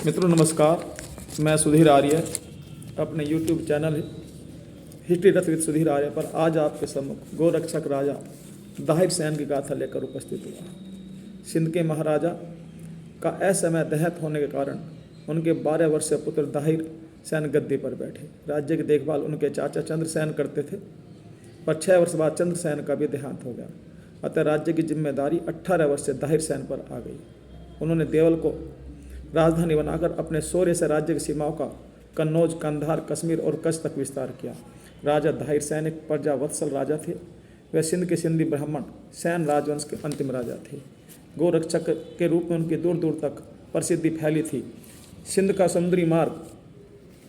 मित्रों नमस्कार, मैं सुधीर आर्य अपने YouTube channel history Rath with Sudhir आर्य पर आज आपके सम्मुख गोरक्षक राजा दाहिर सैन की गाथा लेकर उपस्थित हुआ। सिंध के महाराजा का असमय देहांत होने के कारण उनके 12 वर्षीय पुत्र दाहिर सैन गद्दी पर बैठे। राज्य की देखभाल उनके चाचा चंद्रसेन करते थे, पर 6 वर्ष बाद चंद्रसेन का भी देहांत हो गया। अतः राज्य की जिम्मेदारी 18 वर्षीय दाहिर सैन पर आ गई। उन्होंने देवल को राजधानी बनाकर अपने शौर्य से राज्य की सीमाओं का कन्नौज, कंधार, कश्मीर और कच्छ तक विस्तार किया। राजा दाहिर सैन एक प्रजावत्सल राजा थे। वे सिंध के सिंधी ब्राह्मण सैन राजवंश के अंतिम राजा थे। गोरक्षक के रूप में उनकी दूर दूर तक प्रसिद्धि फैली थी। सिंध का समुद्री मार्ग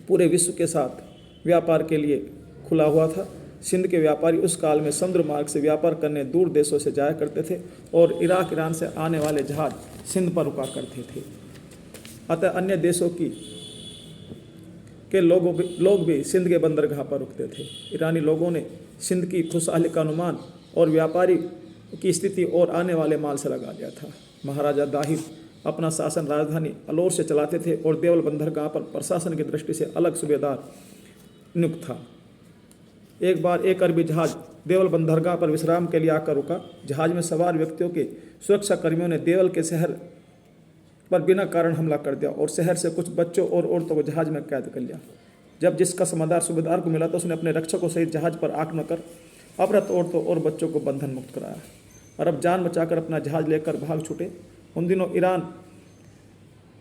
पूरे विश्व के साथ व्यापार के लिए खुला हुआ था। सिंध के व्यापारी उस काल में समुद्र मार्ग से व्यापार करने दूर देशों से जाया करते थे और इराक, ईरान से आने वाले जहाज सिंध पर रुका करते थे। अतः अन्य देशों के लोग भी सिंध के बंदरगाह पर रुकते थे। ईरानी लोगों ने सिंध की खुशहाली का अनुमान और व्यापारी की स्थिति और आने वाले माल से लगा लिया था। महाराजा दाहिर अपना शासन राजधानी अलौर से चलाते थे और देवल बंदरगाह पर प्रशासन की दृष्टि से अलग सूबेदार नियुक्त था। एक बार एक अरबी जहाज देवल बंदरगाह पर विश्राम के लिए आकर रुका। जहाज में सवार व्यक्तियों के सुरक्षा कर्मियों ने देवल के शहर पर बिना कारण हमला कर दिया और शहर से कुछ बच्चों और औरतों को जहाज में कैद कर लिया। जब जिसका समाचार सूबेदार को मिला तो उसने अपने रक्षकों सहित जहाज पर आक्रमण कर अपहृत औरतों और बच्चों को बंधन मुक्त कराया। अरब जान बचाकर अपना जहाज लेकर भाग छूटे। उन दिनों ईरान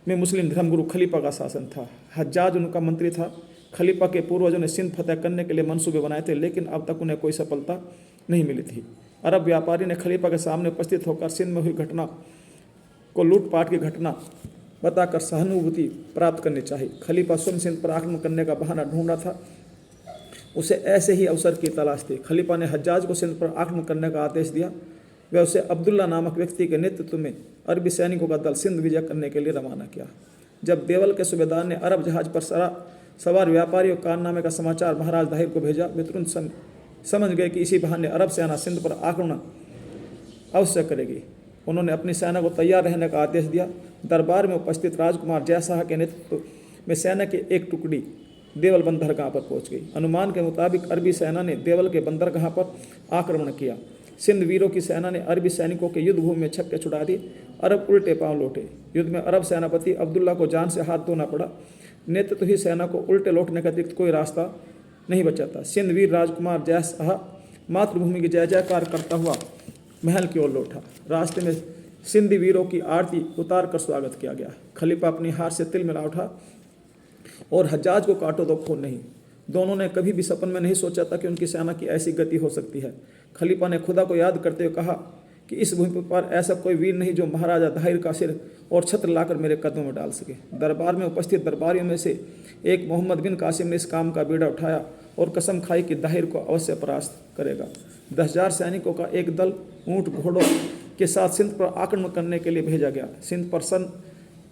में मुस्लिम धर्मगुरु खलीफा का शासन था। हज्जाज उनका मंत्री था। खलीफा के पूर्वजों ने सिंध फतह करने के लिए मंसूबे बनाए थे, लेकिन अब तक उन्हें कोई सफलता नहीं मिली थी। अरब व्यापारी ने खलीफा के सामने उपस्थित होकर सिंध में हुई घटना को लूटपाट की घटना बताकर सहानुभूति प्राप्त करनी चाहिए। खलीफा स्वयं सिंध पर आक्रमण करने का बहाना ढूंढ रहा था। उसे ऐसे ही अवसर की तलाश थी। खलीफा ने हज्जाज को सिंध पर आक्रमण करने का आदेश दिया। वह उसे अब्दुल्ला नामक व्यक्ति के नेतृत्व में अरबी सैनिकों का दल सिंध विजय करने के लिए रवाना किया। जब देवल के सूबेदार ने अरब जहाज पर सवार व्यापारियों के कारनामे का समाचार महाराज दाहिर को भेजा, वे तुरंत समझ गए कि इसी बहाने अरब सेना सिंध पर आक्रमण अवश्य करेगी। उन्होंने अपनी सेना को तैयार रहने का आदेश दिया। दरबार में उपस्थित राजकुमार जयशाह के नेतृत्व में सेना की एक टुकड़ी देवल बंदरगाह पर पहुंच गई। अनुमान के मुताबिक अरबी सेना ने देवल के बंदरगाह पर आक्रमण किया। सिंध वीरों की सेना ने अरबी सैनिकों के युद्ध भूमि में छक्के छुड़ा दिए। अरब उल्टे पांव लौटे। युद्ध में अरब सेनापति अब्दुल्ला को जान से हाथ धोना पड़ा। नेतृत्व ही सेना को उल्टे लौटने का अतिरिक्त कोई रास्ता नहीं बचा था। सिंध वीर राजकुमार जयशाह मातृभूमि की जय जयकार करता हुआ महल की ओर लौटा। रास्ते में सिंधी वीरों की आरती उतार कर स्वागत किया गया। खलीफा अपनी हाथ से तिल मिला उठा और हज्जाज को काटो तो खून नहीं। दोनों ने कभी भी सपन में नहीं सोचा था कि उनकी सेना की ऐसी गति हो सकती है। खलीफा ने खुदा को याद करते हुए कहा कि इस भूमि पर ऐसा कोई वीर नहीं जो महाराजा दाहिर का सिर और छत्र लाकर मेरे कदमों में डाल सके। दरबार में उपस्थित दरबारियों में से एक मोहम्मद बिन कासिम ने इस काम का बीड़ा उठाया और कसम खाई कि दाहिर को अवश्य परास्त करेगा। 10,000 सैनिकों का एक दल ऊंट घोड़ों के साथ सिंध पर आक्रमण करने के लिए भेजा गया। सिंध पर सन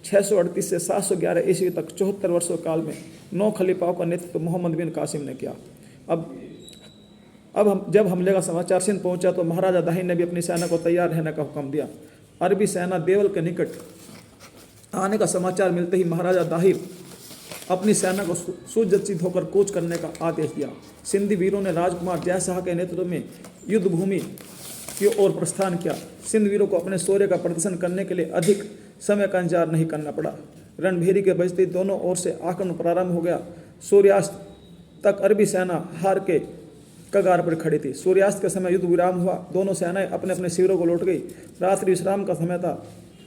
638 से 711 ईस्वी तक 74 वर्षों काल में 9 खलीफाओं का नेतृत्व मोहम्मद बिन कासिम ने किया। जब हमले का समाचार सिंध पहुंचा तो महाराजा दाहिर ने भी अपनी सेना को तैयार रहने का हुक्म दिया। अरबी सेना देवल के निकट आने का समाचार मिलते ही महाराजा दाहिर अपनी सेना को सुसज्जित होकर कूच करने का आदेश दिया। सिंधी वीरों ने राजकुमार जयशाह के नेतृत्व में युद्ध भूमि की ओर प्रस्थान किया। सिंध वीरों को अपने शौर्य का प्रदर्शन करने के लिए अधिक समय का इंतजार नहीं करना पड़ा। रणभेरी के बजते दोनों ओर से आक्रमण प्रारंभ हो गया। सूर्यास्त तक अरबी सेना हार के कगार पर खड़ी थी। सूर्यास्त के समय युद्ध विराम हुआ। दोनों सेनाएं अपने अपने शिविरों को लौट गई। रात्रि विश्राम का समय था।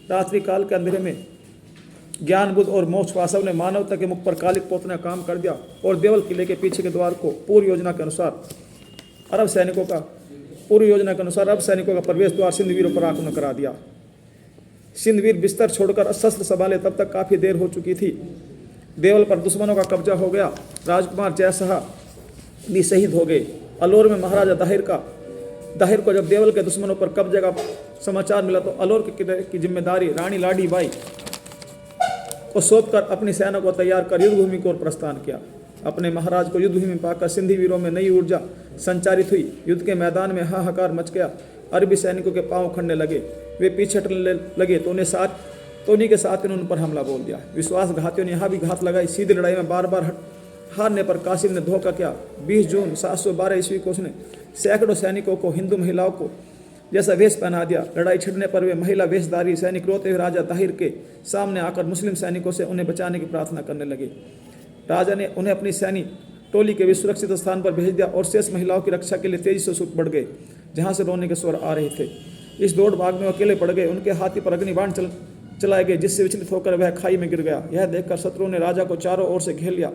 रात्रि काल के अंधेरे में ज्ञान, बुद्ध और मोक्ष वासव ने मानवता के मुख पर कालिक पोतने का काम कर दिया और देवल किले के पीछे के द्वार को पूर्व योजना के अनुसार अरब सैनिकों का प्रवेश द्वार सिंध वीरों पर आक्रमण करा दिया। सिंध वीर बिस्तर छोड़कर शस्त्र संभाले तब तक काफी देर हो चुकी थी। देवल पर दुश्मनों का कब्जा हो गया। राजकुमार जयशाह भी शहीद हो गए। अलौर में महाराजा दाहिर को जब देवल के दुश्मनों पर कब्जे का समाचार मिला तो अलौर के किले की जिम्मेदारी रानी लाडी बाई को सौंपकर अपनी सेना को तैयार कर युद्ध भूमि की ओर प्रस्थान किया। अपने महाराज को युद्ध भूमि में पाकर सिंधी वीरों में नई ऊर्जा संचारित हुई। युद्ध के मैदान में हाहाकार मच गया। अरबी सैनिकों के पांव उखड़ने लगे। वे पीछे हटने लगे तो तो उन्हीं के साथ उन पर हमला बोल दिया। विश्वासघातियों ने यहाँ भी घात लगाई। सीधी लड़ाई में बार बार हारने पर कासिम ने धोखा किया। 20 जून 712 ईस्वी को उसने सैकड़ों सैनिकों को हिंदू महिलाओं को जैसा वेश पहना दिया। लड़ाई छिड़ने पर वे महिला वेशधारी सैनिक रोते हुए राजा ताहिर के सामने आकर मुस्लिम सैनिकों से उन्हें बचाने की प्रार्थना करने लगे। राजा ने उन्हें अपनी सैनिक टोली के भी सुरक्षित स्थान पर भेज दिया और शेष महिलाओं की रक्षा के लिए तेजी से छूट बढ़ गए जहाँ से रोने के स्वर आ रहे थे। इस दौड़ भाग में अकेले पड़ गए। उनके हाथी पर अग्निबाण चलाए गए जिससे विचलित होकर वह खाई में गिर गया। यह देखकर शत्रुओं ने राजा को चारों ओर से घेर लिया।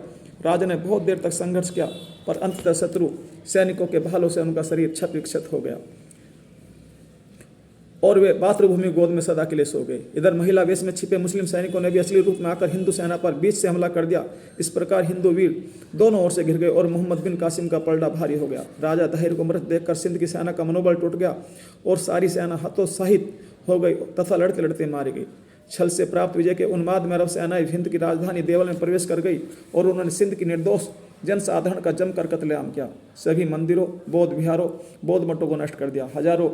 राजा ने बहुत देर तक संघर्ष किया पर अंततः शत्रु सैनिकों के भालों से उनका शरीर क्षत विक्षत हो गया और वे मातृभूमि गोद में सदा के लिए सो गए। इधर महिला वेश में छिपे मुस्लिम सैनिकों ने भी असली रूप में आकर हिंदू सेना पर बीच से हमला कर दिया। इस प्रकार हिंदू वीर दोनों ओर से घिर गए और मोहम्मद बिन कासिम का पलड़ा भारी हो गया। राजा ताहिर को मृत देखकर सिंध की सेना का मनोबल टूट गया और सारी सेना हतोत्साहित हो गई तथा लड़ते लड़ते मारी गई। छल से प्राप्त विजय के उन्माद में अरब सेनाएं हिंद की राजधानी देवल में प्रवेश कर गई और उन्होंने सिंध की निर्दोष जनसाधारण का जमकर कत्लेआम किया। सभी मंदिरों, बौद्ध विहारों, बौद्ध मठों को नष्ट कर दिया। हजारों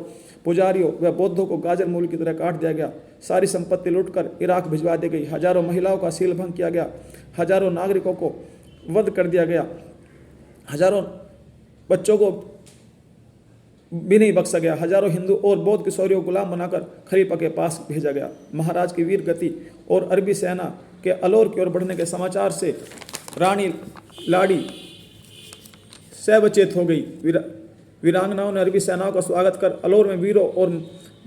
पुजारियों व बौद्धों को गाजर मूल की तरह काट दिया गया। सारी संपत्ति लूटकर इराक भिजवा दी गई। हजारों महिलाओं का सील भंग किया गया। हजारों नागरिकों को वध कर दिया गया। हजारों बच्चों को भी नहीं बख्शा गया। हजारों हिंदू और बौद्ध किशोरियों को गुलाम बनाकर खलीफा के पास भेजा गया। महाराज की वीर गति और अरबी सेना के अलौर की ओर बढ़ने के समाचार से रानी लाड़ी सैवचेत हो गई। वीरांगनाओं ने अरबी सेनाओं का स्वागत कर अलौर में वीरों और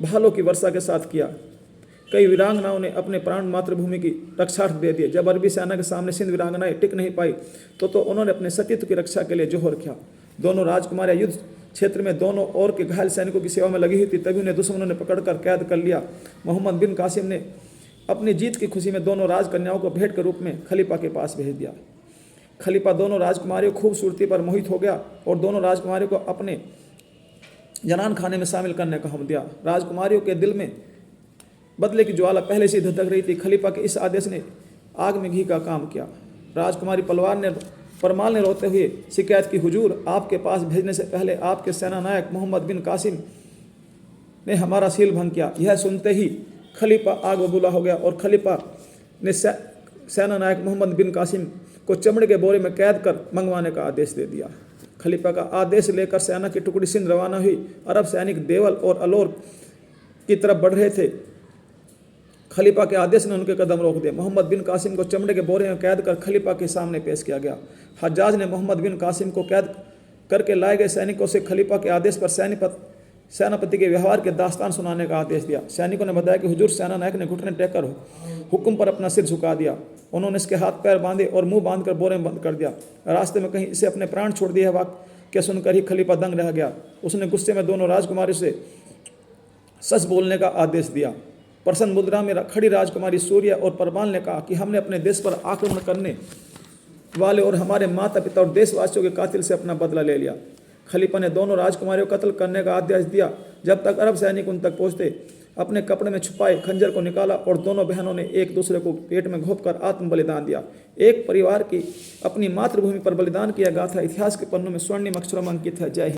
भालों की वर्षा के साथ किया। कई वीरांगनाओं ने अपने प्राण मातृभूमि की रक्षार्थ दे दिए। जब अरबी सेना के सामने सिंध वीरांगनाएं टिक नहीं पाई तो उन्होंने अपने सतीत्व की रक्षा के लिए जोहर किया। दोनों राजकुमारियां युद्ध क्षेत्र में दोनों ओर के घायल सैनिकों की सेवा में लगी हुई थी। तभी उन्हें दुश्मनों ने पकड़कर कैद कर लिया। मोहम्मद बिन कासिम ने अपनी जीत की खुशी में दोनों राजकन्याओं को भेंट के रूप में खलीफा के पास भेज दिया। खलीफा दोनों राजकुमारियों की खूबसूरती पर मोहित हो गया और दोनों राजकुमारियों को अपने जनान खाने में शामिल करने का हुक्म दिया। राजकुमारियों के दिल में बदले की ज्वाला पहले से धधक रही थी। खलीफा के इस आदेश ने आग में घी का काम किया। राजकुमारी परमाल ने रोते हुए शिकायत की, हुजूर, आपके पास भेजने से पहले आपके सेना नायक मोहम्मद बिन कासिम ने हमारा सील भंग किया। यह सुनते ही खलीफा आग बबूला हो गया और खलीफा ने सेना नायक मोहम्मद बिन कासिम को चमड़े के बोरे में कैद कर मंगवाने का आदेश दे दिया। खलीफा का आदेश लेकर सेना की टुकड़ी सिंध रवाना हुई। अरब सैनिक देवल और अलौर की तरफ बढ़ रहे थे। खलीफा के आदेश ने उनके कदम रोक दिए। मोहम्मद बिन कासिम को चमड़े के बोरे में कैद कर खलीफा के सामने पेश किया गया। हज्जाज ने मोहम्मद बिन कासिम को कैद करके लाए गए सैनिकों से खलीफा के आदेश पर सेनापति के व्यवहार के दास्तान सुनाने का आदेश दिया। सैनिकों ने बताया कि हुजूर, सेना नायक ने घुटने टेककर हुक्म पर अपना सिर झुका दिया। उन्होंने इसके हाथ पैर बांधे और मुंह बांधकर बोरे में बंद कर दिया। रास्ते में कहीं इसे अपने प्राण छोड़ दिए वाक्य सुनकर ही खलीफा दंग रह गया। उसने गुस्से में दोनों राजकुमारी से सच बोलने का आदेश दिया। प्रसन्न मुद्रा में खड़ी राजकुमारी सूर्या और परमाल ने कहा कि हमने अपने देश पर आक्रमण करने वाले और हमारे माता पिता और देशवासियों के कातिल से अपना बदला ले लिया। खलीफा ने दोनों राजकुमारियों को कत्ल करने का आदेश दिया। जब तक अरब सैनिक उन तक पहुंचते अपने कपड़े में छुपाए खंजर को निकाला और दोनों बहनों ने एक दूसरे को पेट में घोंपकर आत्म बलिदान दिया। एक परिवार की अपनी मातृभूमि पर बलिदान किया गाथा इतिहास के पन्नों में स्वर्णिम अक्षरों में अंकित है। जय हिंद।